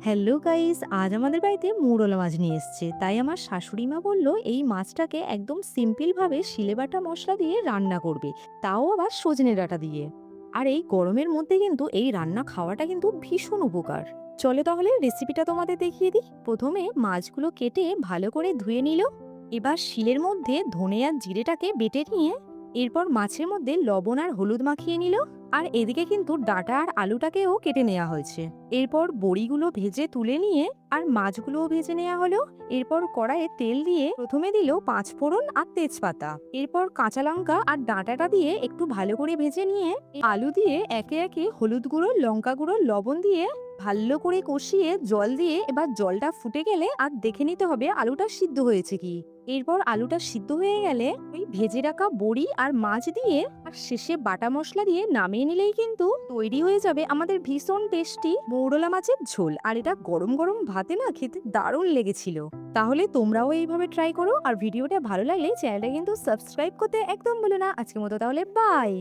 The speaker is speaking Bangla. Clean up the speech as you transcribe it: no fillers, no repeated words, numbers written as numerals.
হ্যালো গাইস, আজ আমাদের বাড়িতে মৌরলা মাছ নিয়ে এসছে। তাই আমার শাশুড়ি মা বলল এই মাছটাকে একদম সিম্পল ভাবে শিলেবাটা মশলা দিয়ে রান্না করবে, তাও আবার সজনে ডাঁটা দিয়ে। আর এই গরমের মধ্যে কিন্তু এই রান্না খাওয়াটা কিন্তু ভীষণ উপকার। চলে তাহলে রেসিপিটা তোমাদের দেখিয়ে দিই। প্রথমে মাছগুলো কেটে ভালো করে ধুয়ে নিল। এবার শিলের মধ্যে ধনে আর জিরেটাকে বেটে নিয়ে এরপর মাছের মধ্যে লবণ আর হলুদ মাখিয়ে নিল। আর এদিকে কিন্তু ডাঁটা আর আলুটাকেও কেটে নেওয়া হয়েছে। এরপর বড়িগুলো ভেজে তুলে নিয়ে আর মাছগুলোও ভেজে নেওয়া হলো। এরপর কড়াইয়ে তেল দিয়ে প্রথমে দিল পাঁচফোড়ন আর তেজপাতা। এরপর কাঁচা লঙ্কা আর ডাঁটাটা দিয়ে একটু ভালো করে ভেজে নিয়ে আলু দিয়ে একে একে হলুদ গুঁড়ো, লঙ্কা গুঁড়ো, লবণ দিয়ে ভালো করে কষিয়ে জল দিয়ে এবার জলটা ফুটে গেলে আর দেখে নিতে হবে আলুটা সিদ্ধ হয়েছে কি। এরপর আলুটা সিদ্ধ হয়ে গেলে ওই ভেজে রাখা বড়ি আর মাছ দিয়ে আর শেষে বাটা মশলা দিয়ে নামিয়ে নিলেই কিন্তু তৈরি হয়ে যাবে আমাদের ভীষণ টেস্টি মৌরলা মাছের ঝোল। আর এটা গরম গরম ভাতে না খেতে দারুণ লেগেছিল। তাহলে তোমরাও এইভাবে ট্রাই করো। আর ভিডিওটা ভালো লাগলে চ্যানেলটা কিন্তু সাবস্ক্রাইব করতে একদম ভুলো না। আজকের মতো তাহলে বাই।